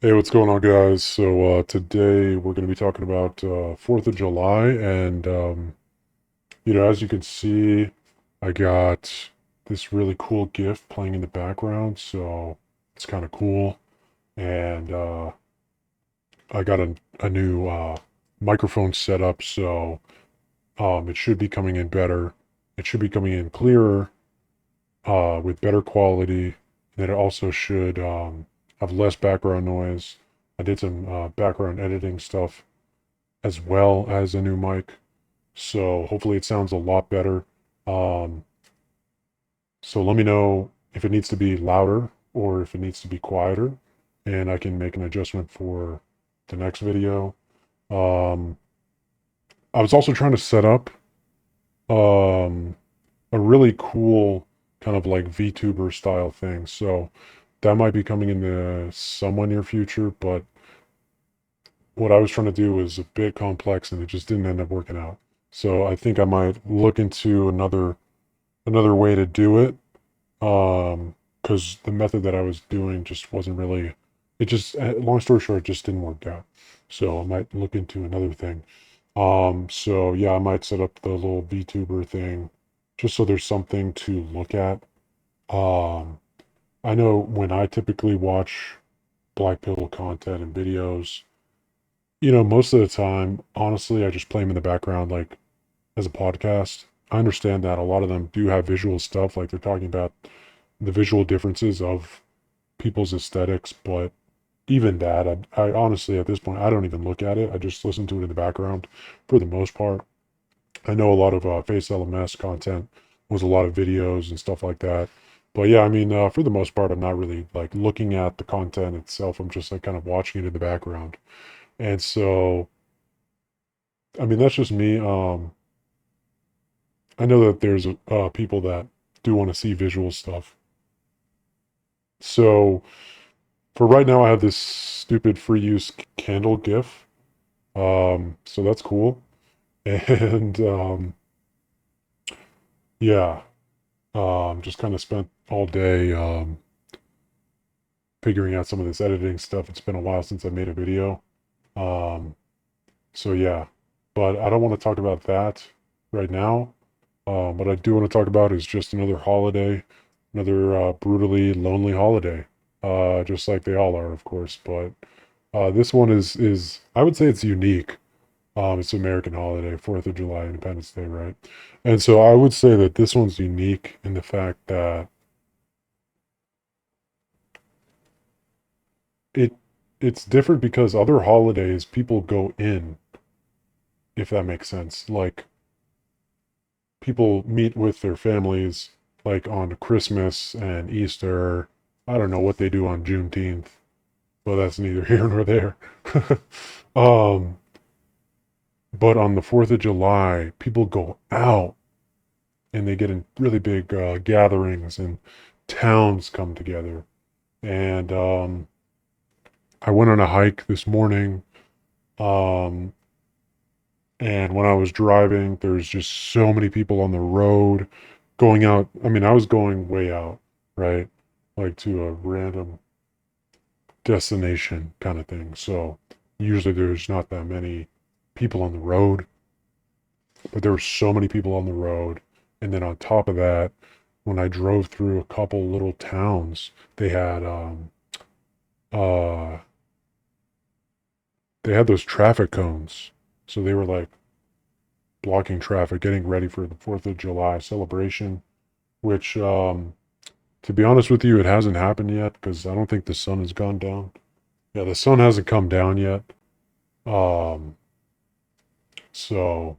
Hey, what's going on, guys? So today we're going to be talking about 4th of July, and as you can see, I got this really cool GIF playing in the background, so it's kind of cool. And I got a new microphone set up, so it should be coming in better. It should be coming in clearer, with better quality. And it also should have less background noise. I did some background editing stuff as well as a new mic. So hopefully it sounds a lot better. Um, so let me know if it needs to be louder or if it needs to be quieter, and I can make an adjustment for the next video. Um, I was also trying to set up um, a really cool kind of like VTuber style thing. So that might be coming in the somewhat near future, but what I was trying to do was a bit complex and it just didn't end up working out. So I think I might look into another way to do it. Because the method that I was doing just wasn't really, it just, long story short, it just didn't work out. So I might look into another thing. So yeah, I might set up the little VTuber thing just so there's something to look at. Um, I know when I typically watch Black Pill content and videos, most of the time, honestly, I just play them in the background, like as a podcast. I understand that a lot of them do have visual stuff, like they're talking about the visual differences of people's aesthetics, but even that, I honestly, at this point, I don't even look at it. I just listen to it in the background for the most part. I know a lot of Face LMS content was a lot of videos and stuff like that. But yeah, I mean, for the most part, I'm not really like looking at the content itself. I'm just like kind of watching it in the background. And so, I mean, that's just me. I know that there's people that do want to see visual stuff. So for right now, I have this stupid free use candle GIF. So that's cool. And yeah, just kind of spent all day figuring out some of this editing stuff. It's been a while since I made a video. Um, so yeah, but I don't want to talk about that right now. What I do want to talk about is just another holiday, another brutally lonely holiday, just like they all are, of course. But this one is I would say it's unique. It's an American holiday, 4th of July, Independence Day, right? And so I would say that this one's unique in the fact that it it's different because other holidays people go in, if that makes sense. Like people meet with their families like on Christmas and Easter. I don't know what they do on Juneteenth, but that's neither here nor there. um, but on the 4th of July, people go out and they get in really big gatherings and towns come together. And I went on a hike this morning. Um, and when I was driving, there's just so many people on the road going out. I mean, I was going way out, right? Like to a random destination kind of thing. So usually there's not that many people on the road, but there were so many people on the road. And then on top of that, when I drove through a couple little towns, uh they had those traffic cones. So they were like blocking traffic, getting ready for the 4th of July celebration, which to be honest with you, it hasn't happened yet because I don't think the sun has gone down. Yeah, the sun hasn't come down yet. Um, so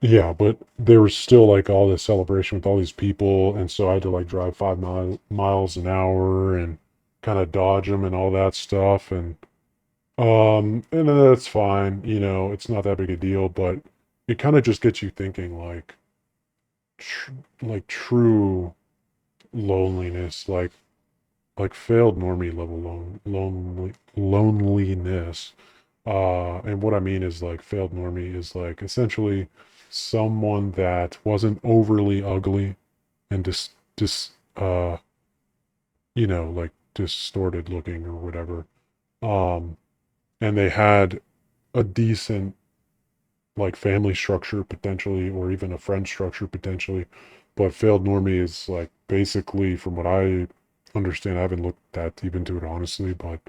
yeah, but there was still like all this celebration with all these people, and so I had to like drive miles an hour and kind of dodge them and all that stuff, and then that's fine, it's not that big a deal, but it kind of just gets you thinking tr- like true loneliness, like failed normie level loneliness. And what I mean is like failed normie is like essentially someone that wasn't overly ugly and just like distorted looking or whatever. Um, and they had a decent like family structure potentially, or even a friend structure potentially. But failed normie is like basically, from what I understand, I haven't looked that deep into it honestly, but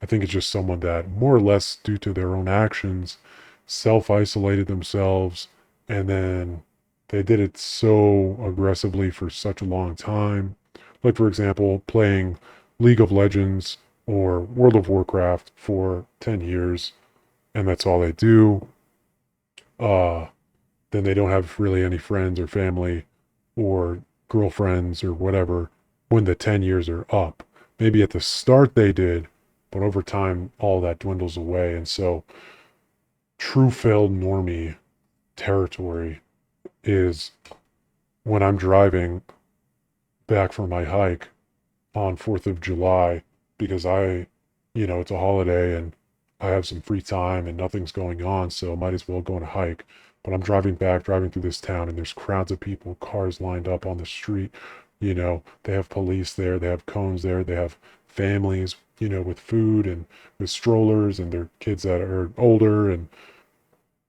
I think it's just someone that more or less, due to their own actions, self isolated themselves, and then they did it so aggressively for such a long time. Like, for example, playing League of Legends or World of Warcraft for 10 years, and that's all they do. Uh, then they don't have really any friends or family or girlfriends or whatever when the 10 years are up. Maybe at the start they did, but over time, all that dwindles away. And so, true failed normie territory is when I'm driving back from my hike on 4th of July because it's a holiday and I have some free time and nothing's going on, so I might as well go on a hike. But I'm driving back, driving through this town, and there's crowds of people, cars lined up on the street. They have police there, they have cones there, they have families, with food and with strollers and their kids that are older, and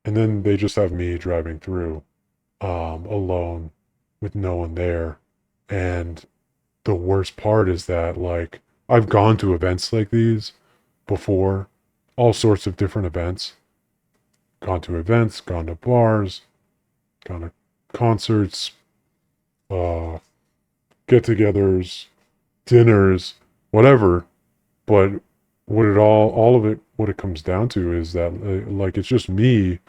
then they just have me driving through, alone with no one there. And the worst part is that, like, I've gone to events like these before, all sorts of different events. Gone to events, gone to bars, gone to concerts, uh, get-togethers, dinners, whatever. But all of it, what it comes down to is that, like, it's just me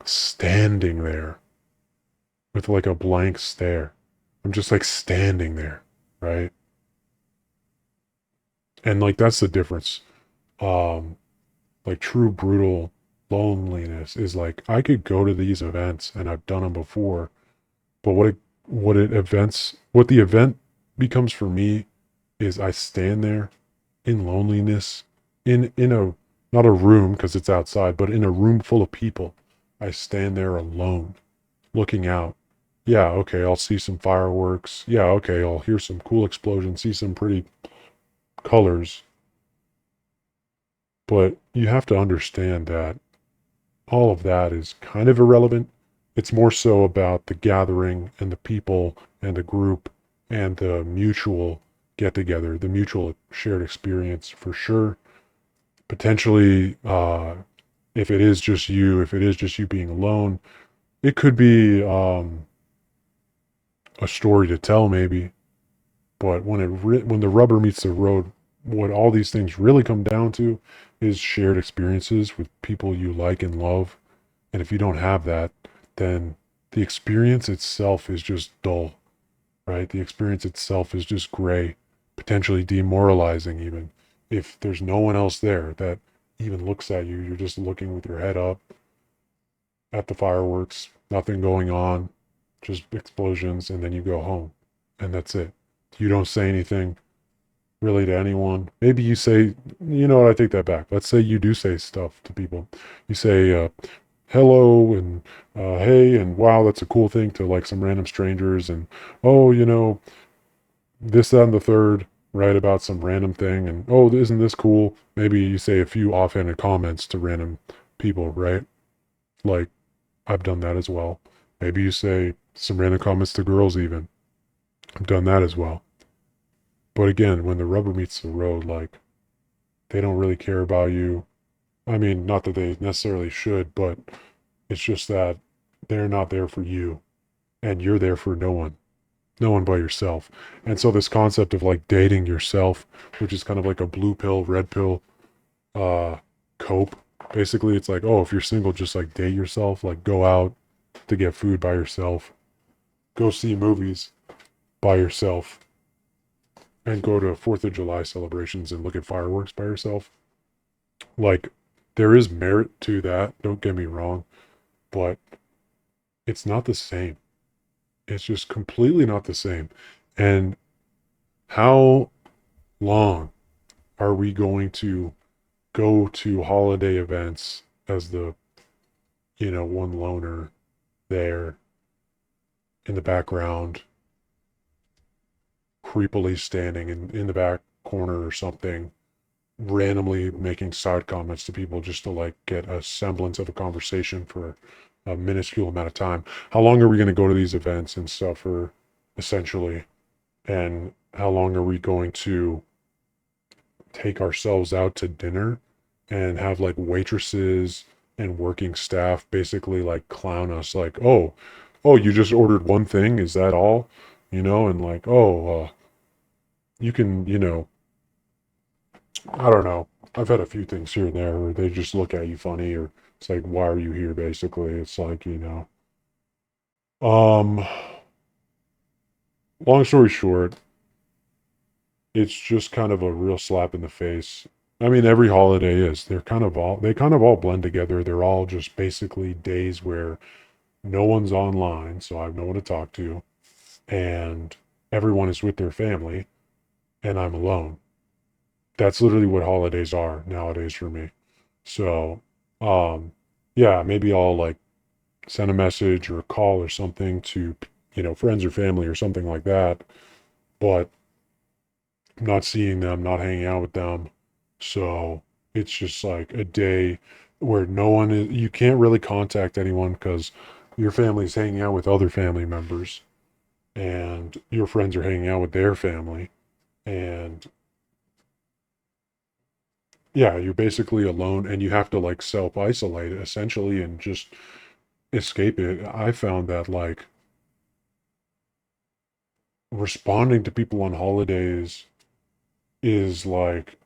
standing there with like a blank stare. I'm just like standing there, right? And like that's the difference. Um, like true brutal loneliness is like I could go to these events and I've done them before, but what the event becomes for me is I stand there in loneliness in a not a room because it's outside, but in a room full of people. I stand there alone, looking out. Yeah, okay, I'll see some fireworks. Yeah, okay, I'll hear some cool explosions, see some pretty colors. But you have to understand that all of that is kind of irrelevant. It's more so about the gathering and the people and the group and the mutual get together, the mutual shared experience for sure. Potentially, if it is just you being alone, it could be a story to tell, maybe. But when the rubber meets the road, what all these things really come down to is shared experiences with people you like and love. And if you don't have that, then the experience itself is just dull, right? The experience itself is just gray, potentially demoralizing even. If there's no one else there that even looks at you, you're just looking with your head up at the fireworks, nothing going on, just explosions, and then you go home. And that's it. You don't say anything really to anyone. Maybe you say, you know what, I take that back. Let's say you do say stuff to people. You say, hello and hey and wow, that's a cool thing to like some random strangers, and oh, this, that, and the third, right, about some random thing, and oh, isn't this cool? Maybe you say a few offhanded comments to random people, right? Like, I've done that as well. Maybe you say some random comments to girls even. I've done that as well. But again, when the rubber meets the road, like, they don't really care about you. I mean, not that they necessarily should, but it's just that they're not there for you and you're there for no one, no one but yourself. And so this concept of like dating yourself, which is kind of like a blue pill, red pill, uh, cope. Basically, it's like, oh, if you're single, just like date yourself, like go out to get food by yourself, go see movies by yourself, and go to 4th of July celebrations and look at fireworks by yourself. Like, there is merit to that, don't get me wrong, but it's not the same. It's just completely not the same. And how long are we going to go to holiday events as the, one loner there in the background, creepily standing in the back corner or something, randomly making side comments to people just to like get a semblance of a conversation for a minuscule amount of time. How long are we going to go to these events and stuff for, essentially? And how long are we going to take ourselves out to dinner and have like waitresses and working staff basically like clown us like, oh, you just ordered one thing, is that all? And like, you can, I don't know. I've had a few things here and there where they just look at you funny, or it's like, why are you here? Basically, it's like, Um, long story short, it's just kind of a real slap in the face. I mean, every holiday is. They kind of all blend together. They're all just basically days where no one's online, so I have no one to talk to, and everyone is with their family, and I'm alone. That's literally what holidays are nowadays for me. So, um, yeah, maybe I'll like send a message or a call or something to, friends or family or something like that. But I'm not seeing them, not hanging out with them. So it's just like a day where you can't really contact anyone because your family's hanging out with other family members and your friends are hanging out with their family. And yeah, you're basically alone and you have to like self isolate essentially and just escape it. I found that like responding to people on holidays is like,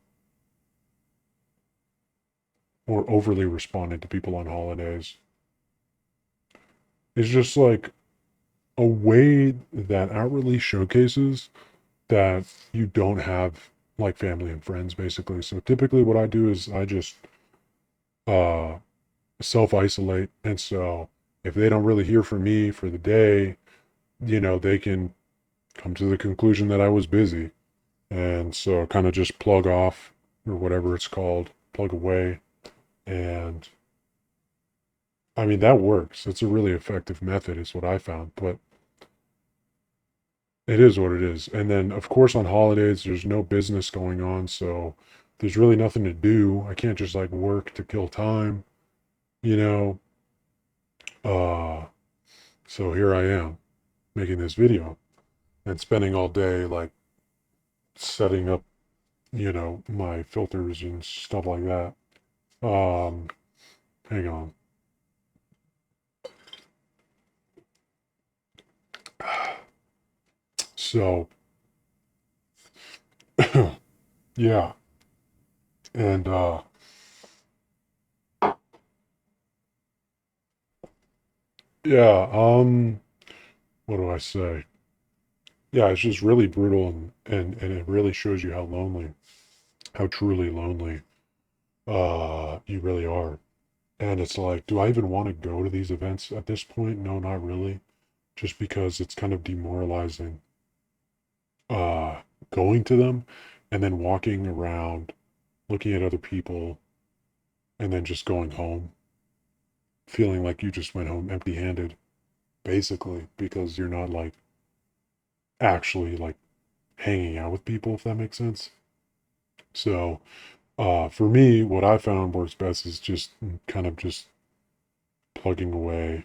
or overly responding to people on holidays is just like a way that outwardly showcases that you don't have like family and friends basically. So typically what I do is I just uh self isolate. And so if they don't really hear from me for the day, they can come to the conclusion that I was busy. And so kind of just plug off or whatever it's called, plug away. And I mean, that works. It's a really effective method, is what I found. But it is what it is. And then, of course, on holidays, there's no business going on. So there's really nothing to do. I can't just like work to kill time, you know? Uh, so here I am making this video and spending all day like setting up, my filters and stuff like that. Um, hang on. So, yeah. And, yeah, what do I say? Yeah, it's just really brutal and it really shows you how lonely, how truly lonely you really are. And it's like, do I even want to go to these events at this point? No, not really. Just because it's kind of demoralizing uh going to them and then walking around looking at other people and then just going home feeling like you just went home empty-handed basically because you're not like actually like hanging out with people, if that makes sense. So for me, what I found works best is just kind of just plugging away,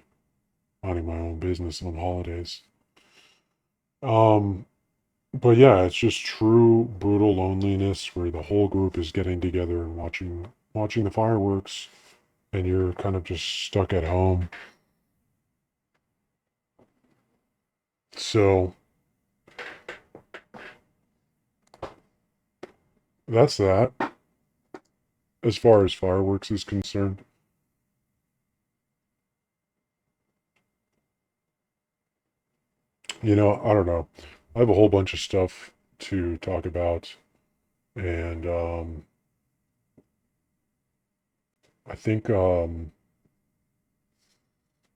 minding my own business on holidays. Um, but yeah, it's just true brutal loneliness where the whole group is getting together and watching the fireworks, and you're kind of just stuck at home. So that's that as far as fireworks is concerned. I don't know. I have a whole bunch of stuff to talk about, and I think I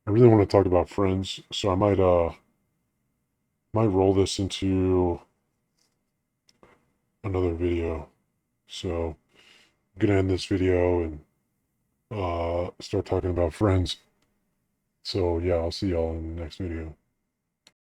really want to talk about friends, so I might roll this into another video. So I'm gonna end this video and start talking about friends. So yeah, I'll see y'all in the next video.